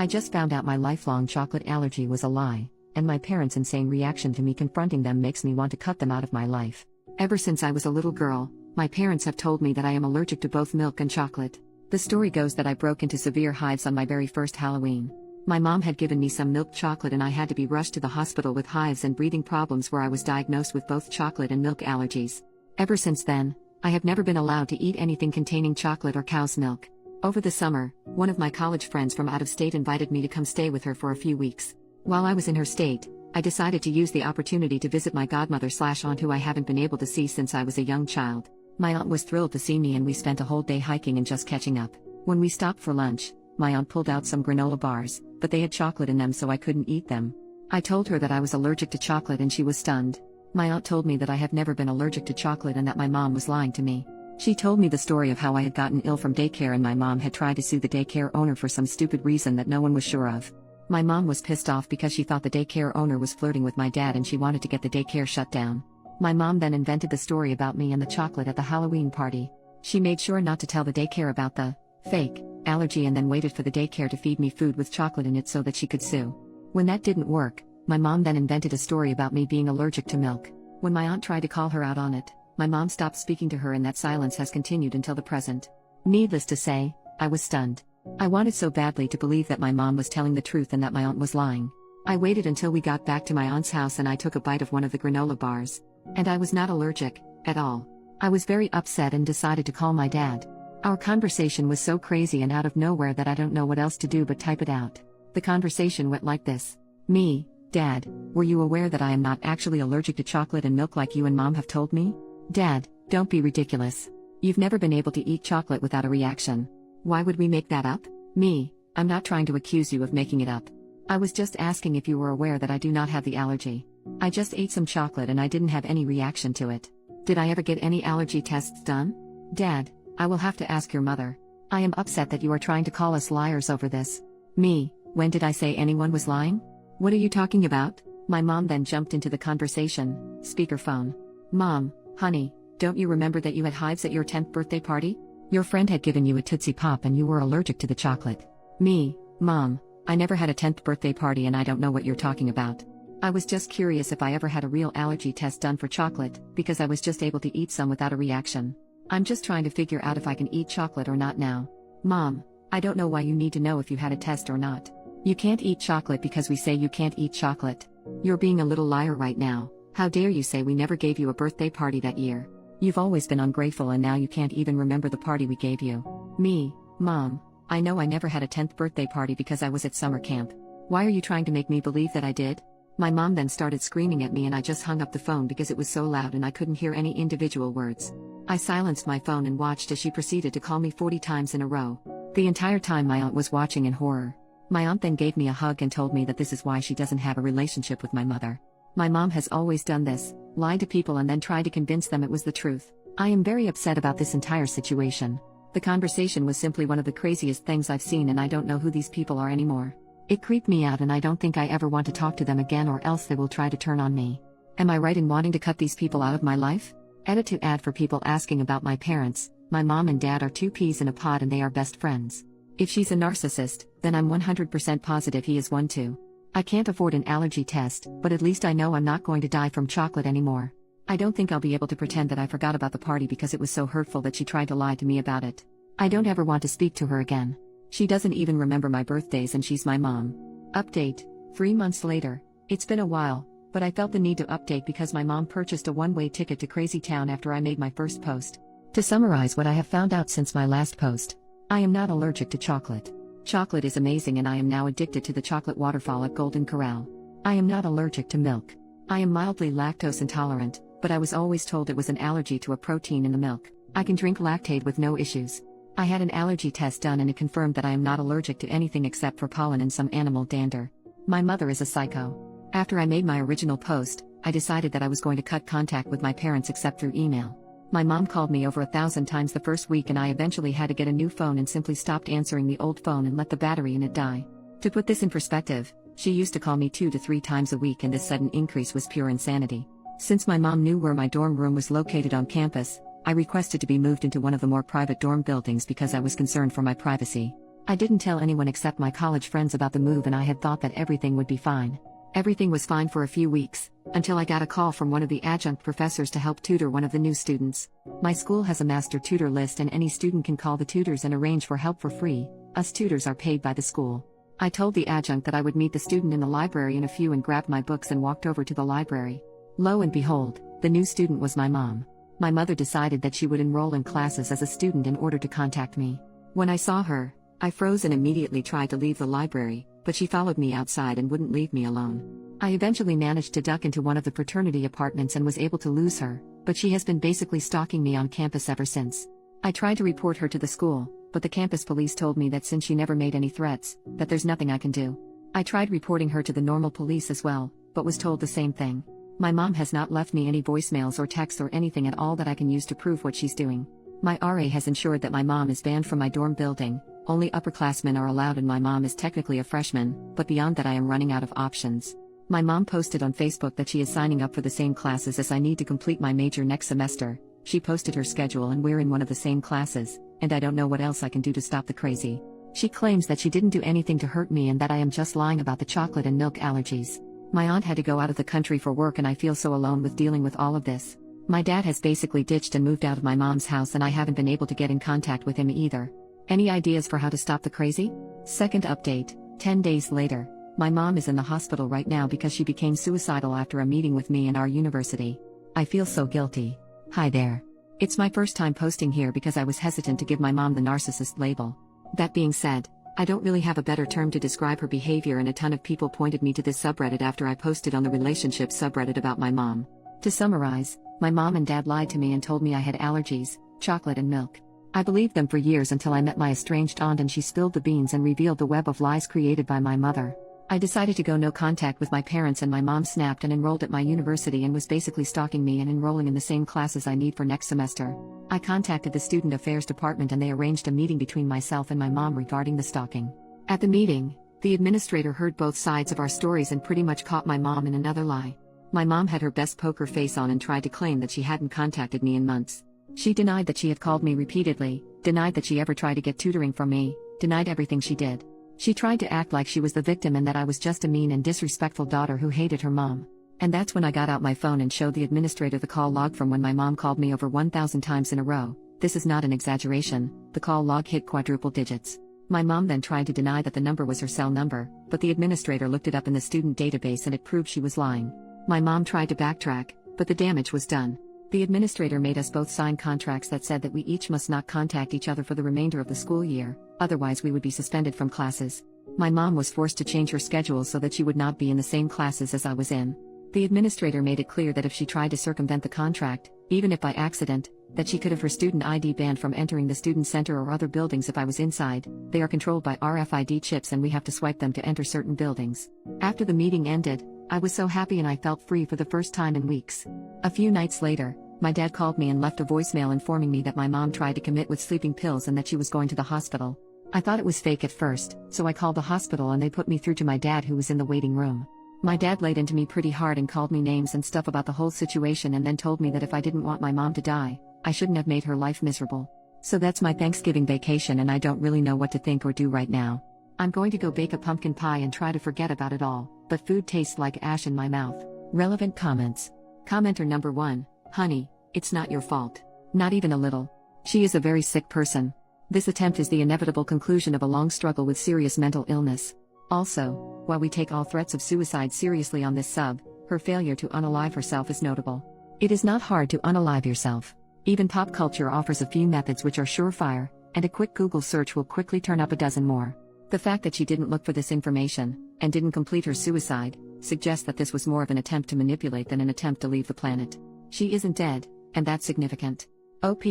I just found out my lifelong chocolate allergy was a lie, and my parents' insane reaction to me confronting them makes me want to cut them out of my life. Ever since I was a little girl, my parents have told me that I am allergic to both milk and chocolate. The story goes that I broke into severe hives on my very first Halloween. My mom had given me some milk chocolate and I had to be rushed to the hospital with hives and breathing problems where I was diagnosed with both chocolate and milk allergies. Ever since then, I have never been allowed to eat anything containing chocolate or cow's milk. Over the summer, one of my college friends from out of state invited me to come stay with her for a few weeks. While I was in her state, I decided to use the opportunity to visit my godmother/aunt who I haven't been able to see since I was a young child. My aunt was thrilled to see me and we spent a whole day hiking and just catching up. When we stopped for lunch, my aunt pulled out some granola bars, but they had chocolate in them so I couldn't eat them. I told her that I was allergic to chocolate and she was stunned. My aunt told me that I have never been allergic to chocolate and that my mom was lying to me. She told me the story of how I had gotten ill from daycare and my mom had tried to sue the daycare owner for some stupid reason that no one was sure of. My mom was pissed off because she thought the daycare owner was flirting with my dad and she wanted to get the daycare shut down. My mom then invented the story about me and the chocolate at the Halloween party. She made sure not to tell the daycare about the fake allergy and then waited for the daycare to feed me food with chocolate in it so that she could sue. When that didn't work, my mom then invented a story about me being allergic to milk. When my aunt tried to call her out on it, my mom stopped speaking to her and that silence has continued until the present. Needless to say, I was stunned. I wanted so badly to believe that my mom was telling the truth and that my aunt was lying. I waited until we got back to my aunt's house and I took a bite of one of the granola bars. And I was not allergic, at all. I was very upset and decided to call my dad. Our conversation was so crazy and out of nowhere that I don't know what else to do but type it out. The conversation went like this. Me, Dad, were you aware that I am not actually allergic to chocolate and milk like you and Mom have told me? Dad, don't be ridiculous. You've never been able to eat chocolate without a reaction. Why would we make that up? Me, I'm not trying to accuse you of making it up. I was just asking if you were aware that I do not have the allergy. I just ate some chocolate and I didn't have any reaction to it. Did I ever get any allergy tests done? Dad, I will have to ask your mother. I am upset that you are trying to call us liars over this. Me, when did I say anyone was lying? What are you talking about? My mom then jumped into the conversation. Speakerphone. Mom, honey, don't you remember that you had hives at your 10th birthday party? Your friend had given you a Tootsie Pop and you were allergic to the chocolate. Me, Mom, I never had a 10th birthday party and I don't know what you're talking about. I was just curious if I ever had a real allergy test done for chocolate, because I was just able to eat some without a reaction. I'm just trying to figure out if I can eat chocolate or not now. Mom, I don't know why you need to know if you had a test or not. You can't eat chocolate because we say you can't eat chocolate. You're being a little liar right now. How dare you say we never gave you a birthday party that year? You've always been ungrateful and now you can't even remember the party we gave you. Me, Mom, I know I never had a 10th birthday party because I was at summer camp. Why are you trying to make me believe that I did? My mom then started screaming at me and I just hung up the phone because it was so loud and I couldn't hear any individual words. I silenced my phone and watched as she proceeded to call me 40 times in a row. The entire time my aunt was watching in horror. My aunt then gave me a hug and told me that this is why she doesn't have a relationship with my mother. My mom has always done this, lied to people and then tried to convince them it was the truth. I am very upset about this entire situation. The conversation was simply one of the craziest things I've seen and I don't know who these people are anymore. It creeped me out and I don't think I ever want to talk to them again or else they will try to turn on me. Am I right in wanting to cut these people out of my life? Edit to add for people asking about my parents. My mom and dad are two peas in a pod and they are best friends. If she's a narcissist, then I'm 100% positive he is one too. I can't afford an allergy test, but at least I know I'm not going to die from chocolate anymore. I don't think I'll be able to pretend that I forgot about the party because it was so hurtful that she tried to lie to me about it. I don't ever want to speak to her again. She doesn't even remember my birthdays and she's my mom. Update. 3 months later. It's been a while, but I felt the need to update because my mom purchased a one-way ticket to Crazy Town after I made my first post. To summarize what I have found out since my last post. I am not allergic to chocolate. Chocolate is amazing and I am now addicted to the chocolate waterfall at Golden Corral. I am not allergic to milk. I am mildly lactose intolerant, but I was always told it was an allergy to a protein in the milk. I can drink Lactaid with no issues. I had an allergy test done and it confirmed that I am not allergic to anything except for pollen and some animal dander. My mother is a psycho. After I made my original post, I decided that I was going to cut contact with my parents except through email. My mom called me over 1,000 times the first week and I eventually had to get a new phone and simply stopped answering the old phone and let the battery in it die. To put this in perspective, she used to call me 2 to 3 times a week and this sudden increase was pure insanity. Since my mom knew where my dorm room was located on campus, I requested to be moved into one of the more private dorm buildings because I was concerned for my privacy. I didn't tell anyone except my college friends about the move, and I had thought that everything would be fine. Everything was fine for a few weeks, until I got a call from one of the adjunct professors to help tutor one of the new students. My school has a master tutor list, and any student can call the tutors and arrange for help for free. Us tutors are paid by the school. I told the adjunct that I would meet the student in the library in a few and grabbed my books and walked over to the library. Lo and behold, the new student was my mom. My mother decided that she would enroll in classes as a student in order to contact me. When I saw her, I froze and immediately tried to leave the library, but she followed me outside and wouldn't leave me alone. I eventually managed to duck into one of the fraternity apartments and was able to lose her, but she has been basically stalking me on campus ever since. I tried to report her to the school, but the campus police told me that since she never made any threats, that there's nothing I can do. I tried reporting her to the normal police as well, but was told the same thing. My mom has not left me any voicemails or texts or anything at all that I can use to prove what she's doing. My RA has ensured that my mom is banned from my dorm building. Only upperclassmen are allowed, and my mom is technically a freshman, but beyond that I am running out of options. My mom posted on Facebook that she is signing up for the same classes as I need to complete my major next semester. She posted her schedule and we're in one of the same classes, and I don't know what else I can do to stop the crazy. She claims that she didn't do anything to hurt me and that I am just lying about the chocolate and milk allergies. My aunt had to go out of the country for work, and I feel so alone with dealing with all of this. My dad has basically ditched and moved out of my mom's house, and I haven't been able to get in contact with him either. Any ideas for how to stop the crazy? Second update, 10 days later. My mom is in the hospital right now because she became suicidal after a meeting with me and our university. I feel so guilty. Hi there. It's my first time posting here because I was hesitant to give my mom the narcissist label. That being said, I don't really have a better term to describe her behavior, and a ton of people pointed me to this subreddit after I posted on the relationship subreddit about my mom. To summarize, my mom and dad lied to me and told me I had allergies, chocolate and milk. I believed them for years until I met my estranged aunt and she spilled the beans and revealed the web of lies created by my mother. I decided to go no contact with my parents, and my mom snapped and enrolled at my university and was basically stalking me and enrolling in the same classes I need for next semester. I contacted the student affairs department and they arranged a meeting between myself and my mom regarding the stalking. At the meeting, the administrator heard both sides of our stories and pretty much caught my mom in another lie. My mom had her best poker face on and tried to claim that she hadn't contacted me in months. She denied that she had called me repeatedly, denied that she ever tried to get tutoring from me, denied everything she did. She tried to act like she was the victim and that I was just a mean and disrespectful daughter who hated her mom. And that's when I got out my phone and showed the administrator the call log from when my mom called me over 1,000 times in a row. This is not an exaggeration, the call log hit quadruple digits. My mom then tried to deny that the number was her cell number, but the administrator looked it up in the student database and it proved she was lying. My mom tried to backtrack, but the damage was done. The administrator made us both sign contracts that said that we each must not contact each other for the remainder of the school year, otherwise we would be suspended from classes. My mom was forced to change her schedule so that she would not be in the same classes as I was in. The administrator made it clear that if she tried to circumvent the contract, even if by accident, that she could have her student ID banned from entering the student center or other buildings if I was inside. They are controlled by RFID chips and we have to swipe them to enter certain buildings. After the meeting ended, I was so happy and I felt free for the first time in weeks. A few nights later, my dad called me and left a voicemail informing me that my mom tried to commit with sleeping pills and that she was going to the hospital. I thought it was fake at first, so I called the hospital and they put me through to my dad, who was in the waiting room. My dad laid into me pretty hard and called me names and stuff about the whole situation, and then told me that if I didn't want my mom to die, I shouldn't have made her life miserable. So that's my Thanksgiving vacation, and I don't really know what to think or do right now. I'm going to go bake a pumpkin pie and try to forget about it all, but food tastes like ash in my mouth. Relevant comments. Commenter number 1, honey, it's not your fault. Not even a little. She is a very sick person. This attempt is the inevitable conclusion of a long struggle with serious mental illness. Also, while we take all threats of suicide seriously on this sub, her failure to unalive herself is notable. It is not hard to unalive yourself. Even pop culture offers a few methods which are surefire, and a quick Google search will quickly turn up a dozen more. The fact that she didn't look for this information, and didn't complete her suicide, suggests that this was more of an attempt to manipulate than an attempt to leave the planet. She isn't dead, and that's significant. OP,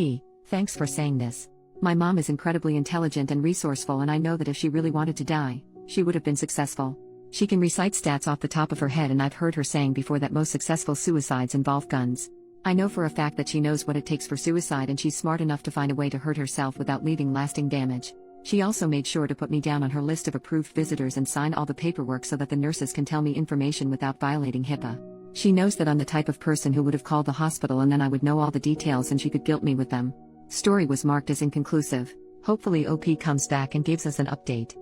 thanks for saying this. My mom is incredibly intelligent and resourceful, and I know that if she really wanted to die, she would have been successful. She can recite stats off the top of her head, and I've heard her saying before that most successful suicides involve guns. I know for a fact that she knows what it takes for suicide, and she's smart enough to find a way to hurt herself without leaving lasting damage. She also made sure to put me down on her list of approved visitors and sign all the paperwork so that the nurses can tell me information without violating HIPAA. She knows that I'm the type of person who would have called the hospital and then I would know all the details and she could guilt me with them. Story was marked as inconclusive. Hopefully OP comes back and gives us an update.